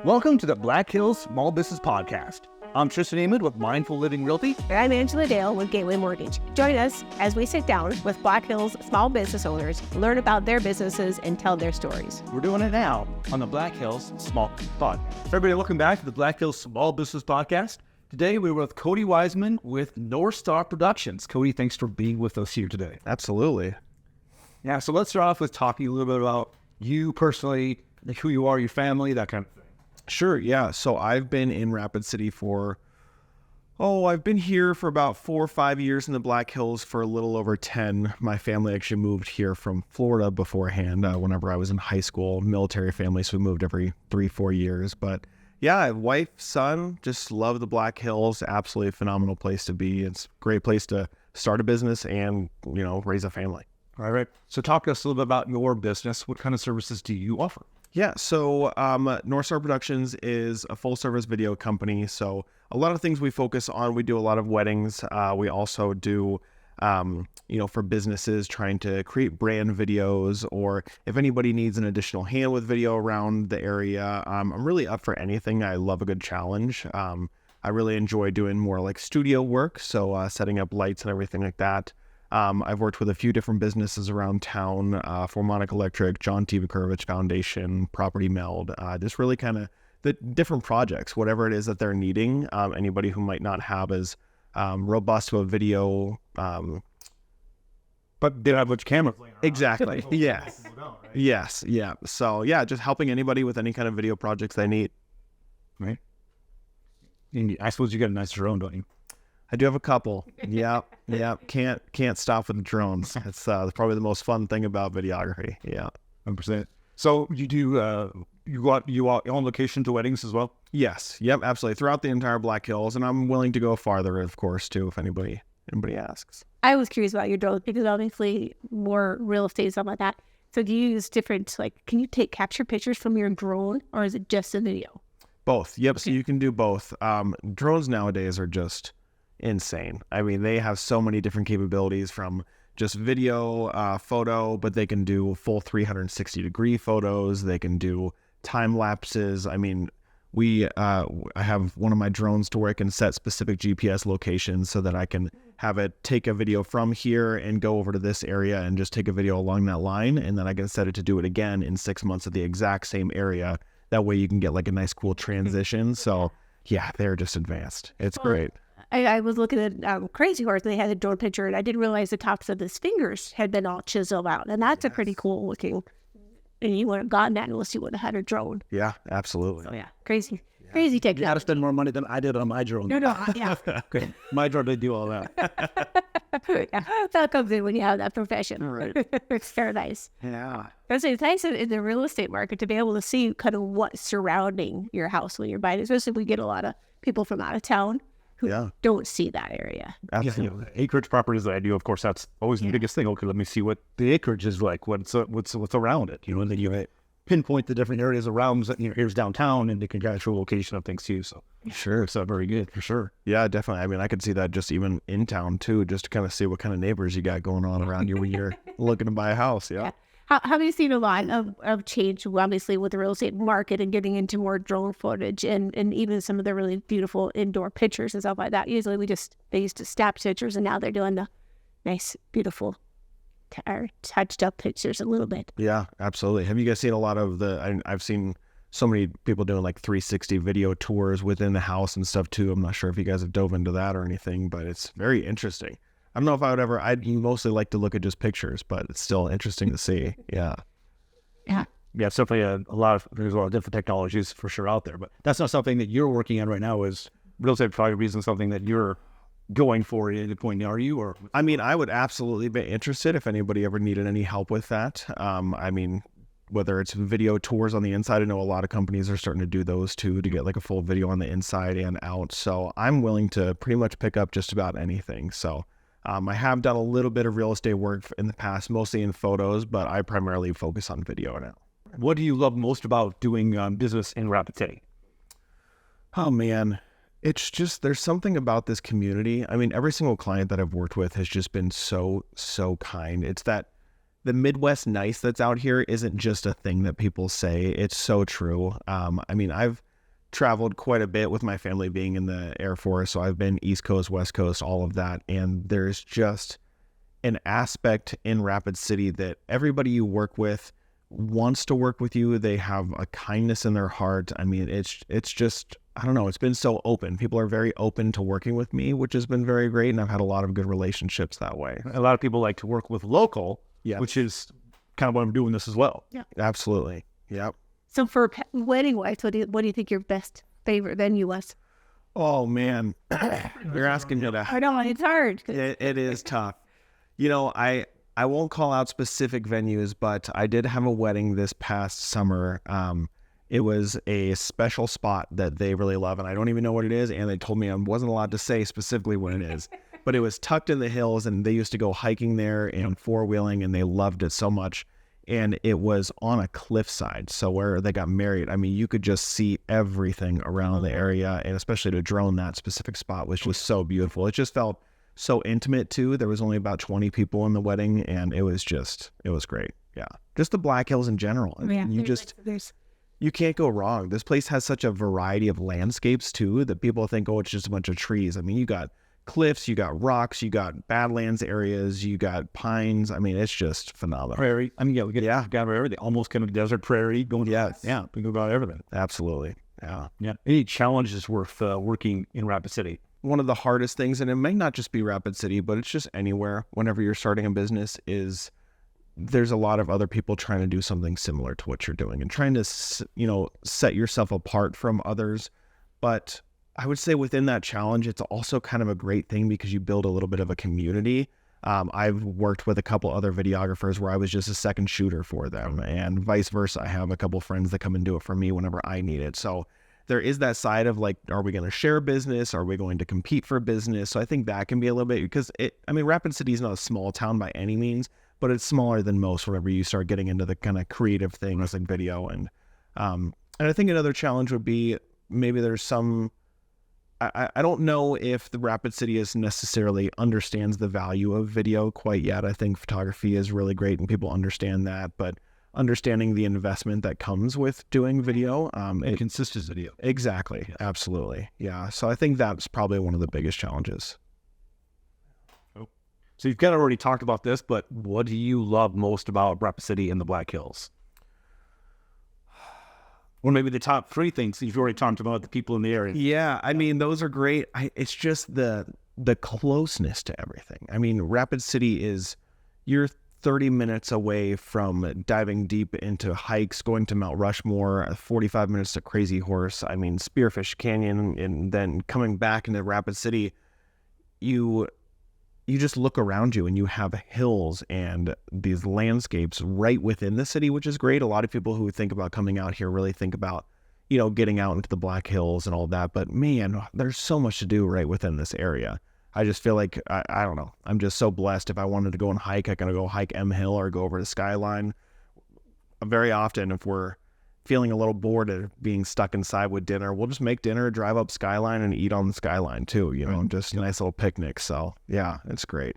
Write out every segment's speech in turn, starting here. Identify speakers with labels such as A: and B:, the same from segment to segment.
A: Welcome to the Black Hills Small Business Podcast. I'm Tristan Emond with Mindful Living Realty.
B: And I'm Angelia Dale with Gateway Mortgage. Join us as we sit down with Black Hills small business owners, learn about their businesses, and tell their stories.
A: We're doing it now on the Black Hills Small Business Podcast. Everybody, welcome back to the Black Hills Small Business Podcast. Today, we're with Cody Wiseman with Northstar Productions. Cody, thanks for being with us here today.
C: Absolutely.
A: Yeah, so let's start off with talking a little bit about you personally, like who you are, your family, that kind of thing.
C: Sure, yeah. So I've been in Rapid City I've been here for about 4 or 5 years in the Black Hills for a little over 10. My family actually moved here from Florida beforehand whenever I was in high school, military family, so we moved every 3-4 years. But yeah, I have wife, son, just love the Black Hills. Absolutely a phenomenal place to be. It's a great place to start a business and, raise a family.
A: All right. So talk to us a little bit about your business. What kind of services do you offer?
C: Yeah, so Northstar Productions is a full-service video company. So a lot of things we focus on. We do a lot of weddings. We also do, for businesses trying to create brand videos, or if anybody needs an additional hand with video around the area. I'm really up for anything. I love a good challenge. I really enjoy doing more like studio work, so setting up lights and everything like that. I've worked with a few different businesses around town, Formatic Electric, John T. Vukorovich Foundation, Property Meld, just really kind of the different projects, whatever it is that they're needing. Anybody who might not have as robust of a video.
A: But they don't have much cameras laying around.
C: Exactly. Yes. Yes. Yeah. So yeah, just helping anybody with any kind of video projects they need.
A: Right. And I suppose you got a nice drone, don't you?
C: I do have a couple. Yeah. Can't stop with the drones. It's probably the most fun thing about videography. Yeah.
A: 100%. So you do, you are on location to weddings as well?
C: Yes. Yep. Absolutely. Throughout the entire Black Hills. And I'm willing to go farther, of course, too, if anybody asks.
B: I was curious about your drone because obviously more real estate, stuff like that. So do you use different, can you capture pictures from your drone, or is it just a video?
C: Both. Yep. Okay. So you can do both. Drones nowadays are just insane. I mean, they have so many different capabilities, from just video, photo, but they can do full 360-degree photos. They can do time lapses. I mean, I have one of my drones to where I can set specific GPS locations so that I can have it take a video from here and go over to this area and just take a video along that line. And then I can set it to do it again in 6 months at the exact same area. That way you can get a nice, cool transition. So yeah, they're just advanced. It's great.
B: I was looking at Crazy Horse, and they had a drone picture, and I didn't realize the tops of his fingers had been all chiseled out. And that's a pretty cool looking. And you wouldn't have gotten that unless you would have had a drone.
C: Yeah, absolutely.
B: So yeah, crazy technology.
A: You had to spend more money than I did on my drone.
B: No, yeah.
A: Okay. My drone did do all that.
B: Yeah, that comes in when you have that profession.
A: Right.
B: It's very nice.
A: Yeah.
B: It's nice in the real estate market to be able to see kind of what's surrounding your house when you're buying, especially if we get a lot of people from out of town who don't see that area.
C: Absolutely.
A: Yeah, acreage properties that I do, of course, that's always the biggest thing. Okay, let me see what the acreage is like, what's around it, and then you pinpoint the different areas around. Here's downtown, and the actual location of things too. So
C: sure,
A: so very good for sure.
C: Yeah, definitely. I mean, I could see that just even in town too, just to kind of see what kind of neighbors you got going on around you when you're looking to buy a house. Yeah.
B: Have you seen a lot of change, obviously, with the real estate market and getting into more drone footage and even some of the really beautiful indoor pictures and stuff like that? Usually they used to snap pictures, and now they're doing the nice, beautiful, touched up pictures a little bit.
C: Yeah, absolutely. Have you guys seen a lot of I've seen so many people doing 360 video tours within the house and stuff too. I'm not sure if you guys have dove into that or anything, but it's very interesting. I don't know if I'd mostly like to look at just pictures, but it's still interesting to see. Yeah.
B: Yeah.
A: Yeah, it's definitely there's a lot of different technologies for sure out there, but that's not something that you're working on right now. Is real estate photography isn't something that you're going for at any point, are you? Or
C: I mean, I would absolutely be interested if anybody ever needed any help with that. I mean, whether it's video tours on the inside, I know a lot of companies are starting to do those too, to get a full video on the inside and out. So I'm willing to pretty much pick up just about anything. So I have done a little bit of real estate work in the past, mostly in photos, but I primarily focus on video now.
A: What do you love most about doing business in Rapid City?
C: Oh man, it's just, there's something about this community. I mean, every single client that I've worked with has just been so kind. It's that the Midwest nice that's out here isn't just a thing that people say. It's so true. I mean, I've traveled quite a bit with my family being in the Air Force. So I've been East Coast, West Coast, all of that. And there's just an aspect in Rapid City that everybody you work with wants to work with you. They have a kindness in their heart. I mean, it's just, I don't know, it's been so open. People are very open to working with me, which has been very great. And I've had a lot of good relationships that way.
A: A lot of people like to work with local,
C: Yeah.
A: which is kind of why I'm doing this as well.
B: Yeah.
C: Absolutely. Yep.
B: So for wedding wise, what do you think your best favorite venue was?
C: Oh man, you're asking me that.
B: I know it's hard.
C: It is tough. You know, I won't call out specific venues, but I did have a wedding this past summer. It was a special spot that they really love, and I don't even know what it is. And they told me I wasn't allowed to say specifically what it is, but it was tucked in the hills, and they used to go hiking there and four-wheeling, and they loved it so much. And it was on a cliffside, so where they got married, I mean, you could just see everything around the area, and especially to drone that specific spot was just so beautiful. It just felt so intimate too. There was only about 20 people in the wedding, and it was great. Yeah. Just the Black Hills in general.
B: Yeah.
C: You can't go wrong. This place has such a variety of landscapes too that people think, oh, it's just a bunch of trees. I mean, you got cliffs, you got rocks, you got badlands areas, you got pines. I mean, it's just phenomenal.
A: Prairie. I mean, yeah, we get everything. Almost kind of desert prairie going.
C: Yes.
A: Yeah, we go about everything.
C: Absolutely. Yeah.
A: Yeah. Any challenges worth working in Rapid City?
C: One of the hardest things, and it may not just be Rapid City, but it's just anywhere whenever you're starting a business, is there's a lot of other people trying to do something similar to what you're doing and trying to, set yourself apart from others. But I would say within that challenge, it's also kind of a great thing because you build a little bit of a community. I've worked with a couple other videographers where I was just a second shooter for them, and vice versa. I have a couple friends that come and do it for me whenever I need it. So there is that side of like, are we going to share business? Are we going to compete for business? So I think that can be a little bit, because Rapid City is not a small town by any means, but it's smaller than most whenever you start getting into the kind of creative things like video. And I think another challenge would be maybe there's some, I don't know if the Rapid City is necessarily understands the value of video quite yet. I think photography is really great and people understand that, but understanding the investment that comes with doing video.
A: Consistent video.
C: Exactly. Yeah. Absolutely. Yeah. So I think that's probably one of the biggest challenges.
A: So you've kind of already talked about this, but what do you love most about Rapid City and the Black Hills? Or maybe the top three things you've already talked about, the people in the area.
C: Yeah, I mean, those are great. It's just the closeness to everything. I mean, Rapid City you're 30 minutes away from diving deep into hikes, going to Mount Rushmore, 45 minutes to Crazy Horse, Spearfish Canyon, and then coming back into Rapid City, you just look around you and you have hills and these landscapes right within the city, which is great. A lot of people who think about coming out here really think about, getting out into the Black Hills and all that. But man, there's so much to do right within this area. I just feel like, I don't know, I'm just so blessed. If I wanted to go and hike, I can go hike M Hill or go over to Skyline. Very often, if we're feeling a little bored of being stuck inside with dinner, we'll just make dinner, drive up Skyline and eat on the Skyline too, just a nice little picnic. So yeah, it's great.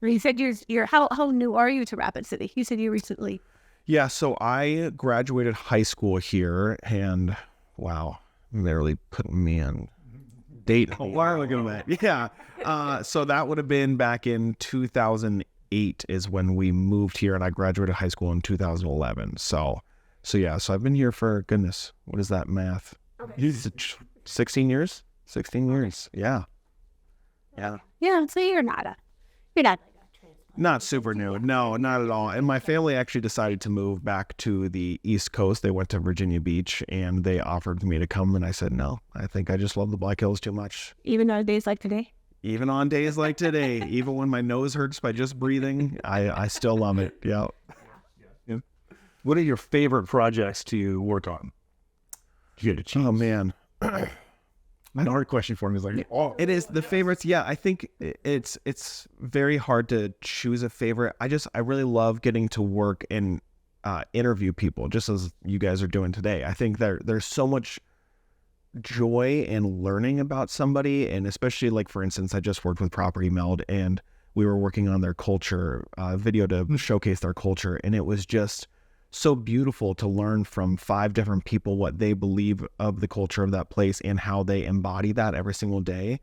B: You said you're how new are you to Rapid City? You said you recently.
C: Yeah, so I graduated high school here, and wow, literally putting me on date a while ago. Yeah, so that would have been back in 2008 is when we moved here, and I graduated high school in 2011. So I've been here for, goodness, what is that math? Okay. 16 years? 16 years. Yeah. Yeah.
B: Yeah, so you're not
C: not super new. No, not at all. And my family actually decided to move back to the East Coast. They went to Virginia Beach and they offered me to come, and I said no. I think I just love the Black Hills too much.
B: Even on days like today?
C: Even on days like today, even when my nose hurts by just breathing, I still love it. Yeah.
A: What are your favorite projects to work on? You get a chance.
C: Oh man.
A: An hard question for me is like,
C: it is the favorites. Yeah, I think it's very hard to choose a favorite. I really love getting to work and interview people, just as you guys are doing today. I think there's so much joy in learning about somebody, and especially like, for instance, I just worked with Property Meld, and we were working on their culture video to showcase their culture, and it was just so beautiful to learn from 5 different people what they believe of the culture of that place and how they embody that every single day.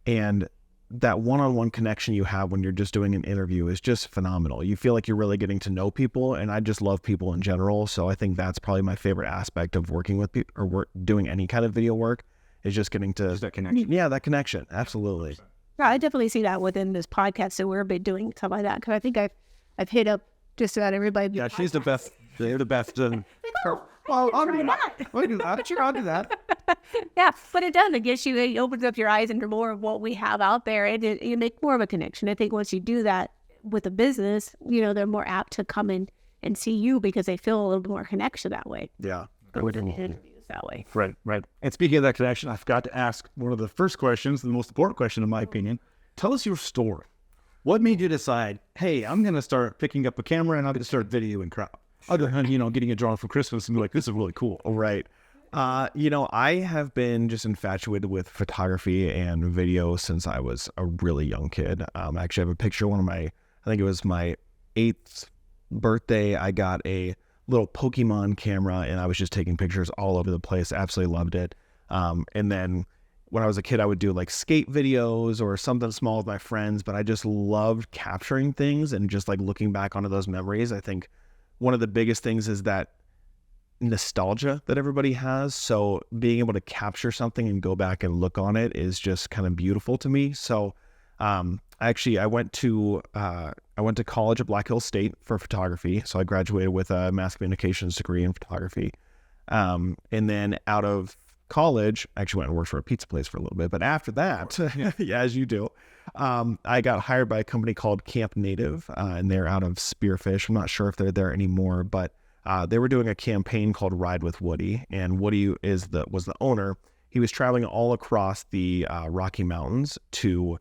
C: And that one-on-one connection you have when you're just doing an interview is just phenomenal. You feel like you're really getting to know people, and I just love people in general. So I think that's probably my favorite aspect of working with people or doing any kind of video work is just getting to
A: that connection.
C: Yeah, that connection. Absolutely.
B: Yeah, I definitely see that within this podcast that we're been doing stuff like that, because I think I've hit up just about everybody.
A: Yeah, she's the best. They're the best.
B: Well, I'll do that.
A: I'll do that. Sure, I'll do that.
B: Yeah, but it does. It opens up your eyes into more of what we have out there, and you make more of a connection. I think once you do that with a business, they're more apt to come in and see you because they feel a little more connection that way.
C: Yeah.
B: Within the interviews that way.
A: Right. And speaking of that connection, I forgot to ask one of the first questions, the most important question in my opinion. Tell us your story. What made you decide, hey, I'm going to start picking up a camera and I'm going to start videoing crowd? Other than, getting a drawing for Christmas and be like, this is really cool.
C: Right. I have been just infatuated with photography and video since I was a really young kid. I actually have a picture of I think it was my 8th birthday. I got a little Pokemon camera and I was just taking pictures all over the place. Absolutely loved it. And then when I was a kid, I would do like skate videos or something small with my friends, but I just loved capturing things and just like looking back onto those memories. I think one of the biggest things is that nostalgia that everybody has. So being able to capture something and go back and look on it is just kind of beautiful to me. So actually I went to college at Black Hills State for photography. So I graduated with a mass communications degree in photography. And then out of college, I actually went and worked for a pizza place for a little bit. But after that, yeah, as you do, I got hired by a company called Camp Native, and they're out of Spearfish. I'm not sure if they're there anymore, but they were doing a campaign called Ride with Woody, and Woody was the owner. He was traveling all across the Rocky Mountains to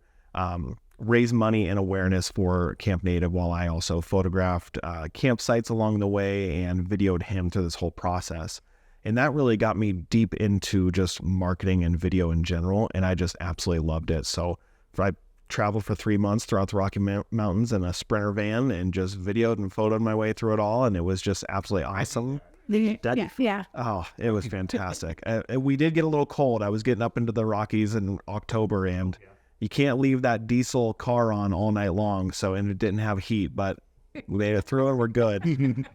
C: raise money and awareness for Camp Native, while I also photographed campsites along the way and videoed him through this whole process. And that really got me deep into just marketing and video in general, and I just absolutely loved it. So I traveled for 3 months throughout the Rocky Mountains in a Sprinter van and just videoed and photoed my way through it all, and it was just absolutely awesome.
B: Yeah.
C: Oh, it was fantastic. We did get a little cold. I was getting up into the Rockies in October, and you can't leave that diesel car on all night long, and it didn't have heat, but we made it through and we're good.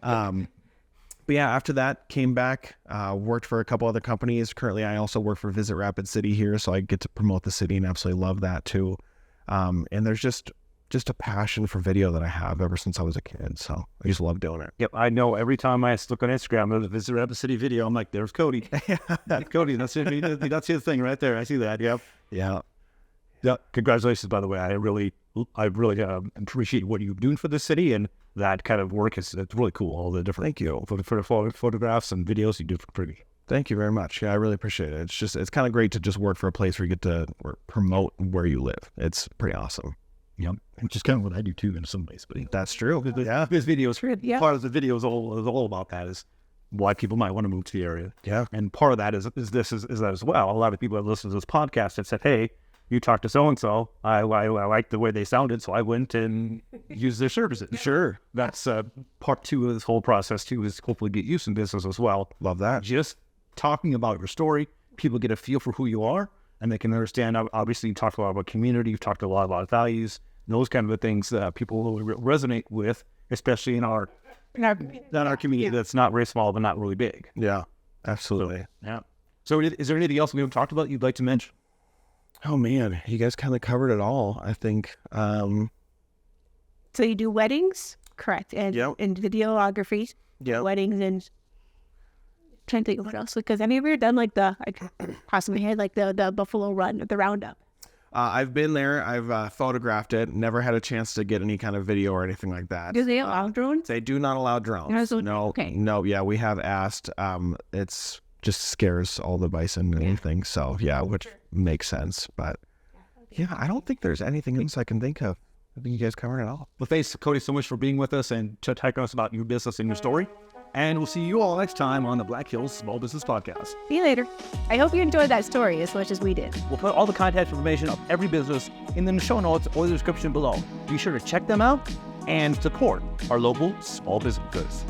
C: But yeah, after that, came back, worked for a couple other companies. Currently, I also work for Visit Rapid City here, so I get to promote the city and absolutely love that too. And there's just a passion for video that I have ever since I was a kid, so I just love doing it.
A: Yep, I know every time I look on Instagram, there's a Visit Rapid City video, I'm like, there's Cody. That's Cody, that's his thing right there. I see that, yep.
C: Yeah.
A: Yeah, congratulations, by the way. I really appreciate what you're doing for the city, and that kind of work it's really cool. All the different photographs and videos you do for pretty.
C: Thank you very much. Yeah, I really appreciate it. It's kind of great to just work for a place where you get to promote where you live. It's pretty awesome.
A: Yep, which is kind of what I do too in some ways. But
C: that's true.
A: Yeah, this video is part of the video is all about that is why people might want to move to the area.
C: Yeah,
A: and part of that is that as well. A lot of people that listen to this podcast have said, "Hey, you talked to so-and-so. I liked the way they sounded, so I went and used their services."
C: Sure.
A: That's part 2 of this whole process too, is hopefully get use in business as well.
C: Love that.
A: Just talking about your story, people get a feel for who you are, and they can understand. Obviously, you talked a lot about community, you've talked a lot about values, and those kind of things that people will resonate with, especially in our community that's not very small but not really big.
C: Yeah, absolutely.
A: So is there anything else we haven't talked about you'd like to mention?
C: Oh man, you guys kind of covered it all, I think.
B: So you do weddings, correct? And videography, weddings, and trying to think of what else. Because have you ever done like crossing my head, like the Buffalo Run, the Roundup?
C: I've been there. I've photographed it. Never had a chance to get any kind of video or anything like that.
B: Do they allow drones?
C: They do not allow drones. No.
B: Okay.
C: No. Yeah, we have asked. It's just scares all the bison and everything. So yeah, which makes sense. But yeah, I don't think there's anything else I can think of. I think you guys covered it all.
A: Well, thanks, Cody, so much for being with us and to talk to us about your business and your story. And we'll see you all next time on the Black Hills Small Business Podcast.
B: See you later. I hope you enjoyed that story as much as we did.
A: We'll put all the contact information of every business in the show notes or the description below. Be sure to check them out and support our local small businesses.